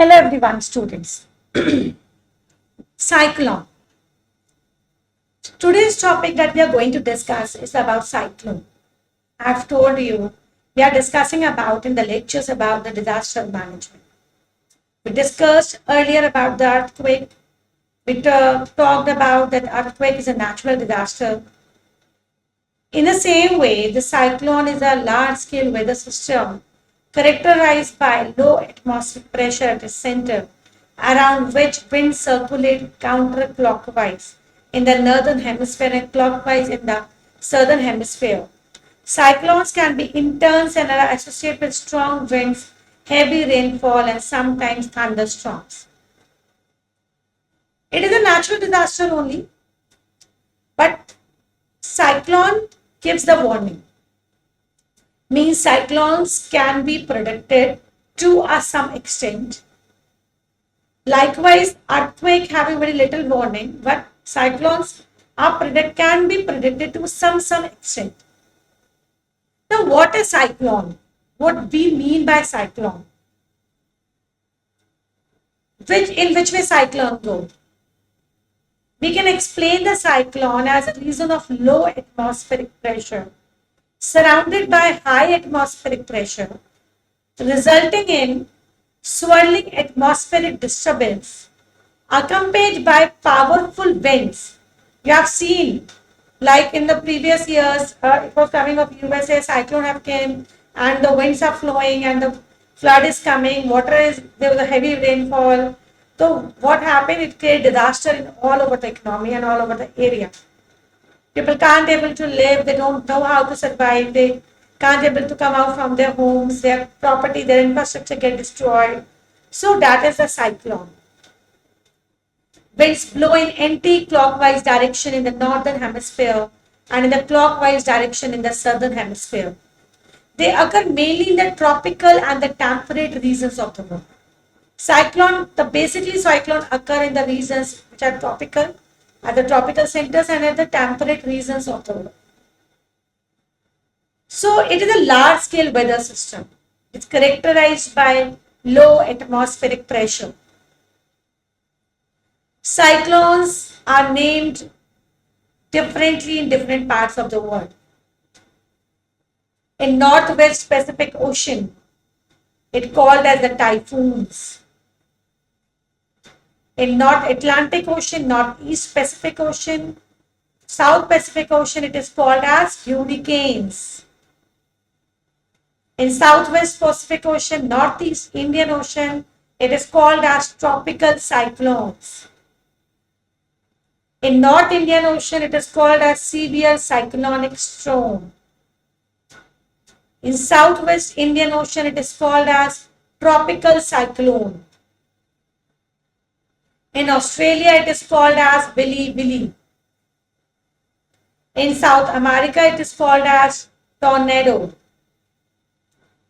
Hello everyone, students. Cyclone. Today's topic that we are going to discuss is about cyclone. I've told you we are discussing about in the lectures about the disaster management. We discussed earlier about the earthquake. We talked about that earthquake is a natural disaster. In the same way, the cyclone is a large-scale weather system characterized by low atmospheric pressure at its center, around which winds circulate counterclockwise in the northern hemisphere and clockwise in the southern hemisphere. Cyclones can be intense and are associated with strong winds, heavy rainfall, and sometimes thunderstorms. It is a natural disaster only, but cyclone gives the warning. Means cyclones can be predicted to some extent. Likewise, earthquake having very little warning, but cyclones can be predicted to some extent. Now, what is cyclone? What we mean by cyclone? In which way cyclone go? We can explain the cyclone as a reason of low atmospheric pressure surrounded by high atmospheric pressure, resulting in swirling atmospheric disturbance accompanied by powerful winds. You have seen, like in the previous years, it was coming of USA, cyclone have came and the winds are flowing and the flood is coming, there was a heavy rainfall. So what happened? It created disaster in all over the economy and all over the area. People can't able to live, they don't know how to survive, they can't able to come out from their homes, their property, their infrastructure get destroyed. So that is a cyclone. Winds blow in anti-clockwise direction in the northern hemisphere and in the clockwise direction in the southern hemisphere. They occur mainly in the tropical and the temperate regions of the world. Basically cyclone occur in the regions which are tropical, at the tropical centers and at the temperate regions of the world. So it is a large scale weather system. It's characterized by low atmospheric pressure. Cyclones are named differently in different parts of the world. In Northwest Pacific Ocean, it's called as the typhoons. In North Atlantic Ocean, Northeast Pacific Ocean, South Pacific Ocean, it is called as hurricanes. In Southwest Pacific Ocean, Northeast Indian Ocean, it is called as tropical cyclones. In North Indian Ocean, it is called as severe cyclonic storm. In Southwest Indian Ocean, it is called as tropical cyclone. In Australia, it is called as Billy Billy. In South America, it is called as tornado.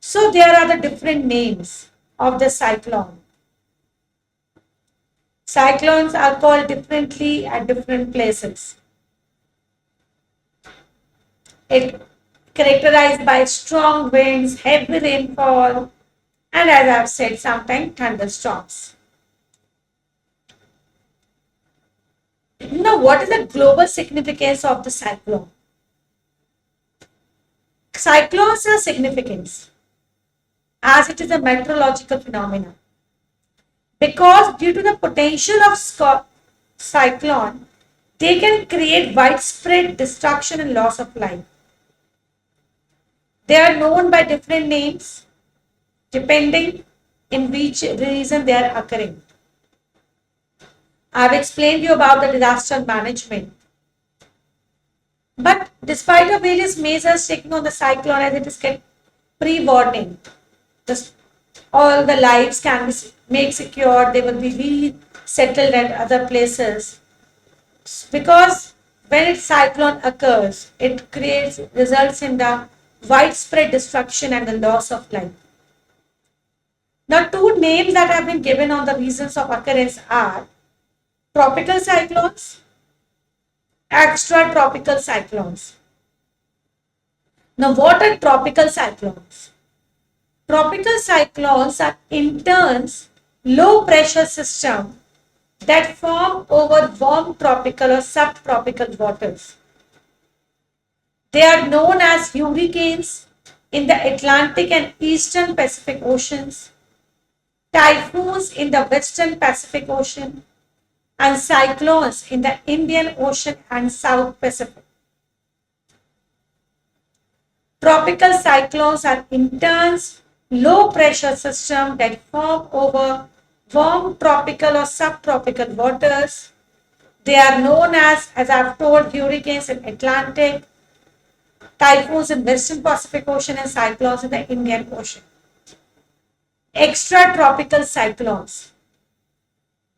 So there are the different names of the cyclone. Cyclones are called differently at different places. It characterized by strong winds, heavy rainfall, and as I've said, sometimes thunderstorms. Now, what is the global significance of the cyclone? Cyclones are significant as it is a meteorological phenomenon. Because due to the potential of cyclone, they can create widespread destruction and loss of life. They are known by different names depending in which region they are occurring. I've explained you about the disaster management. But despite the various measures taken on the cyclone as it is pre-warning, all the lives can be made secure, they will be resettled at other places. Because when a cyclone occurs, it results in the widespread destruction and the loss of life. Now, two names that have been given on the reasons of occurrence are tropical cyclones, extratropical cyclones. Now, what are tropical cyclones? Tropical cyclones are intense low pressure system that form over warm tropical or subtropical waters. They are known as hurricanes in the Atlantic and Eastern Pacific Oceans, typhoons in the Western Pacific Ocean, and cyclones in the Indian Ocean and South Pacific. Tropical cyclones are intense, low pressure systems that form over warm tropical or subtropical waters. They are known as I've told, hurricanes in Atlantic, typhoons in Western Pacific Ocean, and cyclones in the Indian Ocean. Extratropical cyclones.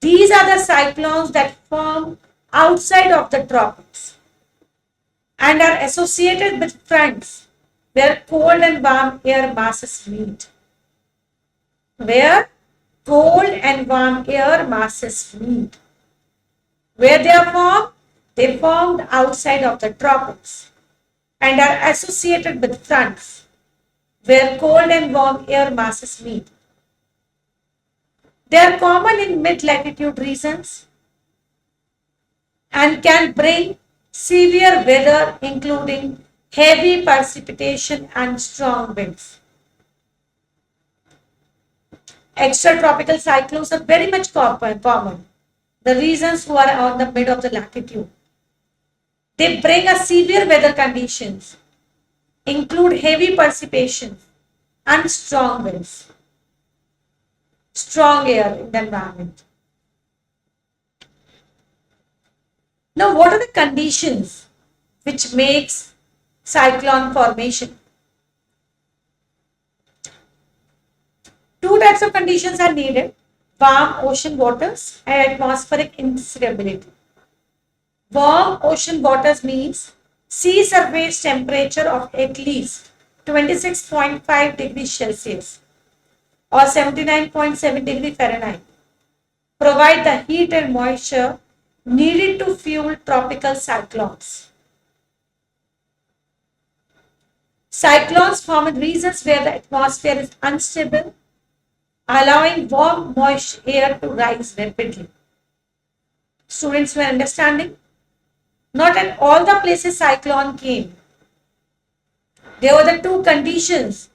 These are the cyclones that form outside of the tropics and are associated with fronts where cold and warm air masses meet. Where cold and warm air masses meet. Where they are formed? They formed outside of the tropics and are associated with fronts where cold and warm air masses meet. They are common in mid-latitude regions and can bring severe weather, including heavy precipitation and strong winds. Extratropical cyclones are very much common. The regions who are on the mid of the latitude. They bring a severe weather conditions, include heavy precipitation and strong winds. Strong air in the environment. Now, what are the conditions which makes cyclone formation? Two types of conditions are needed: warm ocean waters and atmospheric instability. Warm ocean waters means sea surface temperature of at least 26.5 degrees Celsius or 79.7 degree Fahrenheit provide the heat and moisture needed to fuel tropical cyclones. Cyclones form in regions where the atmosphere is unstable, allowing warm, moist air to rise rapidly. Students were understanding? Not at all the places cyclone came. There were the two conditions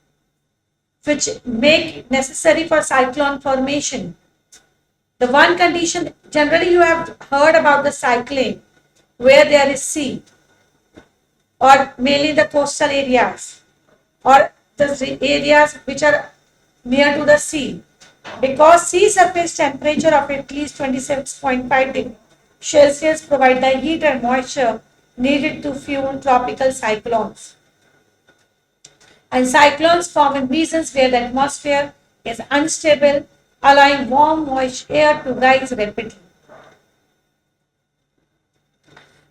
which make necessary for cyclone formation. The one condition, generally you have heard about the cyclone where there is sea, or mainly the coastal areas or the areas which are near to the sea, because sea surface temperature of at least 26.5 degrees Celsius provide the heat and moisture needed to fuel tropical cyclones. And cyclones form in regions where the atmosphere is unstable, allowing warm, moist air to rise rapidly.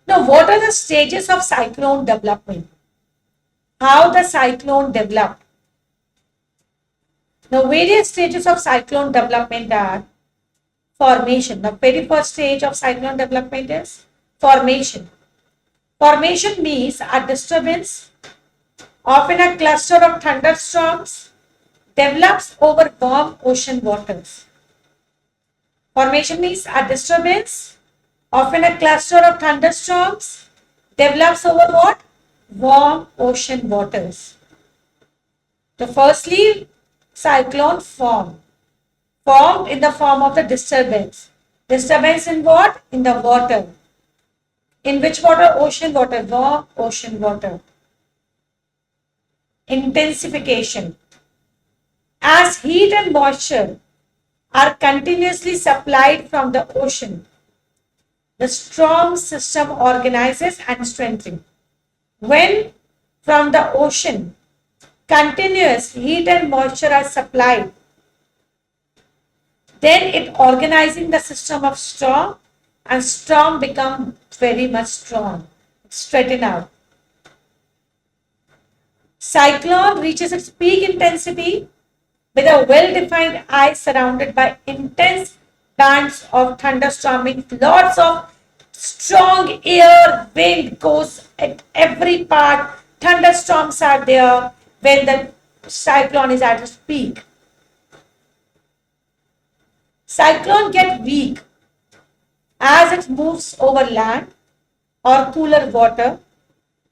Now, what are the stages of cyclone development? How the cyclone developed? Now, various stages of cyclone development are formation. The very first stage of cyclone development is formation. Formation means a disturbance, often a cluster of thunderstorms, develops over warm ocean waters. Formation means a disturbance, often a cluster of thunderstorms, develops over what? Warm ocean waters. So firstly, cyclone formed in the form of the disturbance. Disturbance in what? In the water. In which water? Ocean water. Warm ocean water. Intensification. As heat and moisture are continuously supplied from the ocean, the storm system organizes and strengthens. When from the ocean, continuous heat and moisture are supplied, then it organizing the system of storm, and storm become very much strong, straighten out. Cyclone reaches its peak intensity with a well-defined eye surrounded by intense bands of thunderstorming, lots of strong air, wind goes at every part, thunderstorms are there when the cyclone is at its peak. Cyclone get weak as it moves over land or cooler water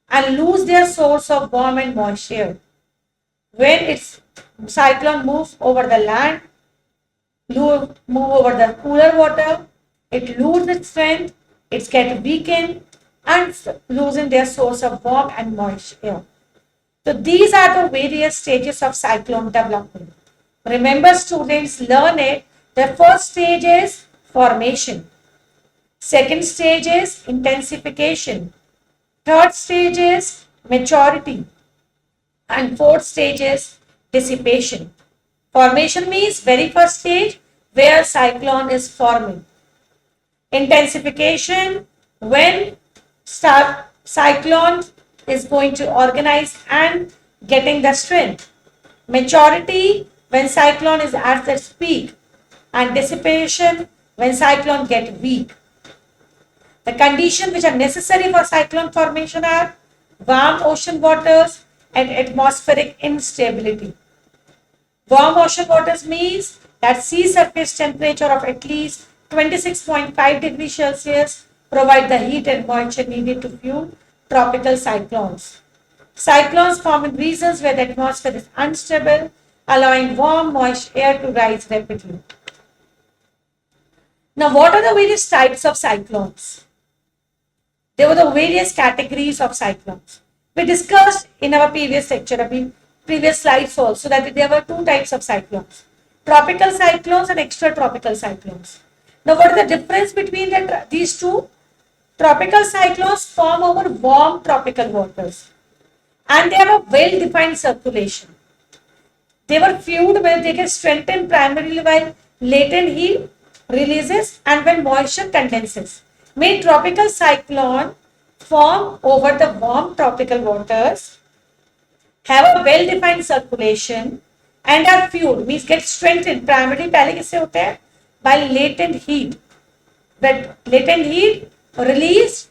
and lose their source of warmth and moisture. When its cyclone moves over the land, move over the cooler water, it loses its strength, it gets weakened and losing their source of warmth and moisture. So these are the various stages of cyclone development. Remember students, learn it. The first stage is formation. Second stage is intensification. Third stage is maturity. And fourth stage is dissipation. Formation means very first stage where cyclone is forming. Intensification, when cyclone is going to organize and getting the strength. Maturity, when cyclone is at its peak. And dissipation, when cyclone get weak. The conditions which are necessary for cyclone formation are warm ocean waters and atmospheric instability. Warm ocean waters means that sea surface temperature of at least 26.5 degrees Celsius provide the heat and moisture needed to fuel tropical cyclones. Cyclones form in regions where the atmosphere is unstable, allowing warm, moist air to rise rapidly. Now, what are the various types of cyclones? There were the various categories of cyclones. We discussed in our previous lecture, previous slides also, that there were two types of cyclones. Tropical cyclones and extratropical cyclones. Now, what is the difference between these two? Tropical cyclones form over warm tropical waters and they have a well-defined circulation. They were fluid where they get strengthened primarily by latent heat releases and when moisture condenses. May tropical cyclone form over the warm tropical waters, have a well-defined circulation and are fueled, means get strengthened primarily पहले किससे होते हैं? By latent heat. But latent heat release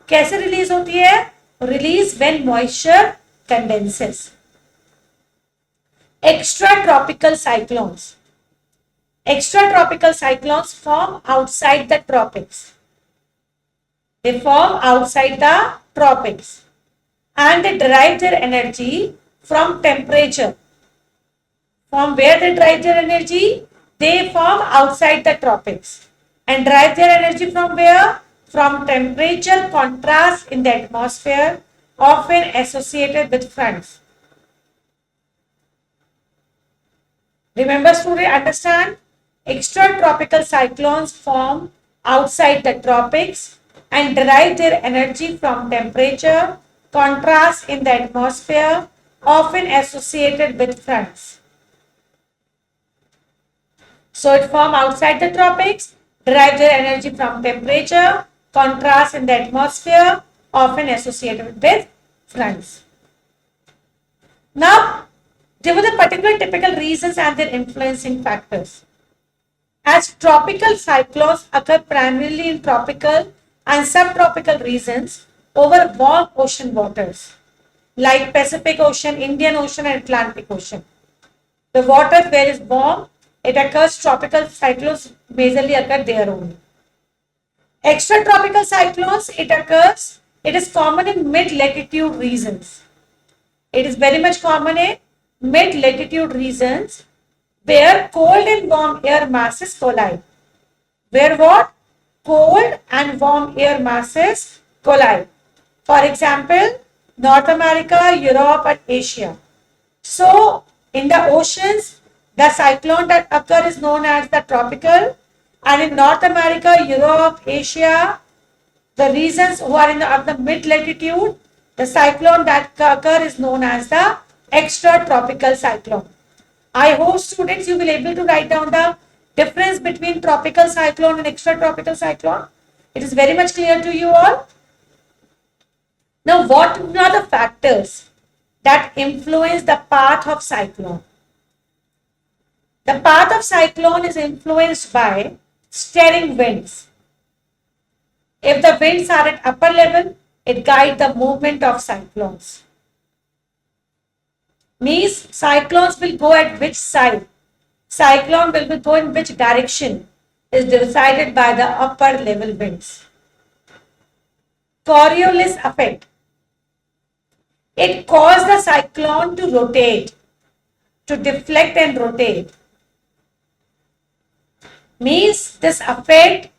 कैसे release होती है? Release when moisture condenses. Extratropical cyclones. Extratropical cyclones form outside the tropics. They form outside the tropics and they derive their energy from temperature. From where they derive their energy? They form outside the tropics and derive their energy from where? From temperature contrast in the atmosphere, often associated with fronts. Remember, students, understand? Extratropical cyclones form outside the tropics and derive their energy from temperature, contrast in the atmosphere, often associated with fronts. So it forms outside the tropics, derive their energy from temperature, contrast in the atmosphere, often associated with fronts. Now, there were the particular typical reasons and their influencing factors. As tropical cyclones occur primarily in tropical and subtropical regions over warm ocean waters like Pacific Ocean, Indian Ocean and Atlantic Ocean. The water where is warm, it occurs, tropical cyclones majorly occur there only. Extratropical cyclones, it is common in mid-latitude regions. It is very much common in mid-latitude regions where cold and warm air masses collide. Where what? Cold and warm air masses collide. For example, North America, Europe and Asia. So, in the oceans, the cyclone that occur is known as the tropical, and in North America, Europe, Asia, the regions who are in the mid-latitude, the cyclone that occur is known as the extratropical cyclone. I hope students you will be able to write down the difference between tropical cyclone and extratropical cyclone. It is very much clear to you all. Now, what are the factors that influence the path of cyclone? The path of cyclone is influenced by steering winds. If the winds are at upper level, it guides the movement of cyclones. Means cyclones will go at which side? Cyclone will go in which direction? is decided by the upper level winds. Coriolis effect. It caused the cyclone to rotate, to deflect and rotate. Means this effect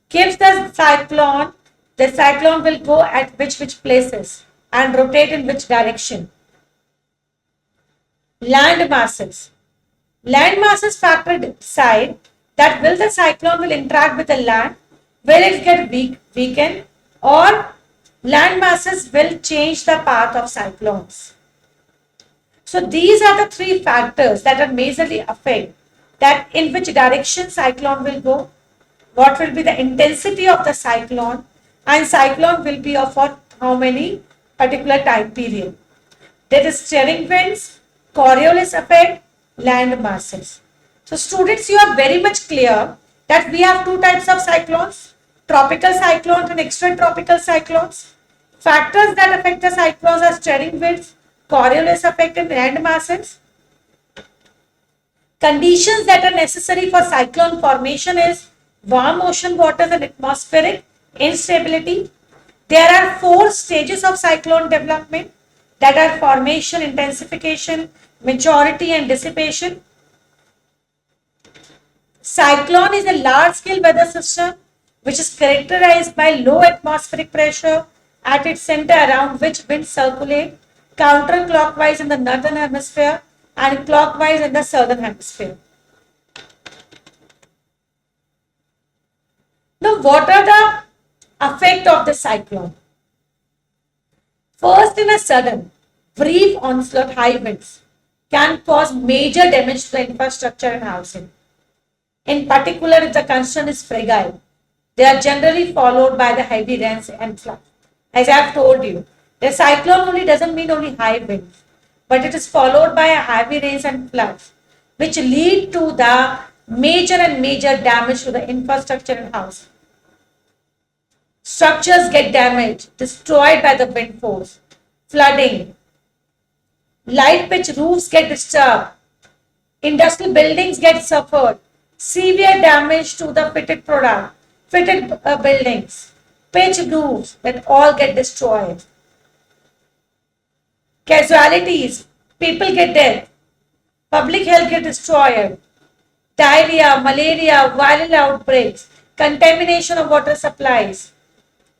gives the cyclone will go at which places and rotate in which direction. Land masses. Land masses factor decide that will the cyclone will interact with the land, will it get weakened, or land masses will change the path of cyclones. So these are the three factors that are majorly affect that in which direction cyclone will go, what will be the intensity of the cyclone, and cyclone will be of for how many particular time period. That is steering winds, Coriolis effect, land masses. So students, you are very much clear that we have two types of cyclones, tropical cyclones and extratropical cyclones. Factors that affect the cyclones are steering winds, Coriolis effect and land masses. Conditions that are necessary for cyclone formation is warm ocean waters and atmospheric instability. There are 4 stages of cyclone development that are formation, intensification, maturity and dissipation. Cyclone is a large-scale weather system which is characterized by low atmospheric pressure at its center around which winds circulate counterclockwise in the northern hemisphere and clockwise in the southern hemisphere. Now, what are the effect of the cyclone? First, in a sudden, brief onslaught, high winds can cause major damage to the infrastructure and housing. In particular, if the construction is fragile, they are generally followed by the heavy rains and floods. As I have told you, the cyclone only doesn't mean only high winds, but it is followed by heavy rains and floods, which lead to the major damage to the infrastructure and housing. Structures get damaged, destroyed by the wind force, flooding, light pitch roofs get disturbed, industrial buildings get suffered, severe damage to the fitted buildings, pitch roofs that all get destroyed. Casualties, people get dead, public health get destroyed, diarrhea, malaria, viral outbreaks, contamination of water supplies,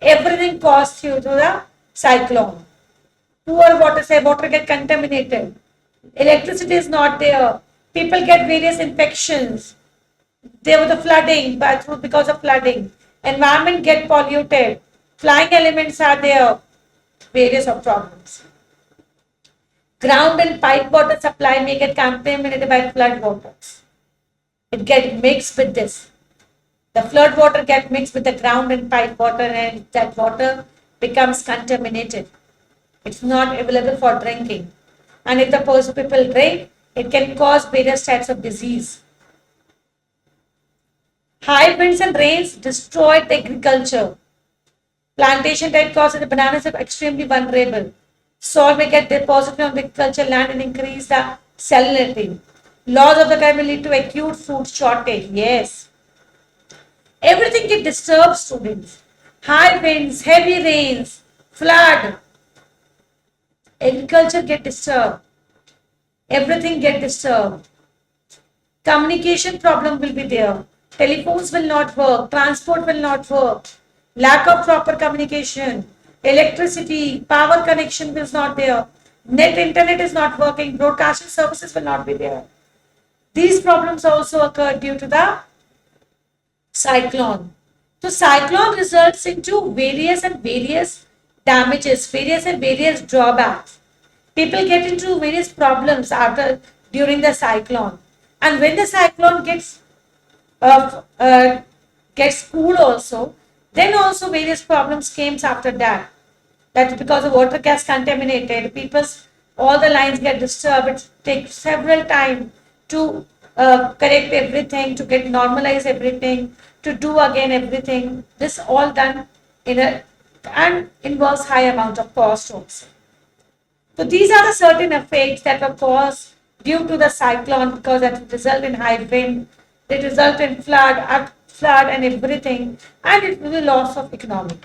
everything caused due to the cyclone. Poor water get contaminated, electricity is not there, people get various infections, there was the flooding because of flooding, environment get polluted, flying elements are there, various of problems. Ground and pipe water supply may get contaminated by flood waters. It get mixed with this. The flood water get mixed with the ground and pipe water and that water becomes contaminated. It's not available for drinking. And if the people drink, it can cause various types of disease. High winds and rains destroyed the agriculture. Plantation type causes the bananas are extremely vulnerable. Soil may get deposited on the agricultural land and increase the salinity. Loss of the time will lead to acute food shortage. Yes. Everything get disturbed, students. High winds, heavy rains, flood. Agriculture get disturbed. Everything get disturbed. Communication problem will be there. Telephones will not work. Transport will not work. Lack of proper communication. Electricity, power connection is not there. Net internet is not working. Broadcasting services will not be there. These problems also occur due to the cyclone. So cyclone results into various damages, various drawbacks. People get into various problems during the cyclone. And when the cyclone gets cooled also, then also various problems came after that. That's because the water gets contaminated. All the lines get disturbed. It takes several time to correct everything, to get normalize everything, to do again everything. This all done and involves high amount of cost also. So these are the certain effects that were caused due to the cyclone because that result in high wind, they result in flood. flood and everything, and it will be loss of economy.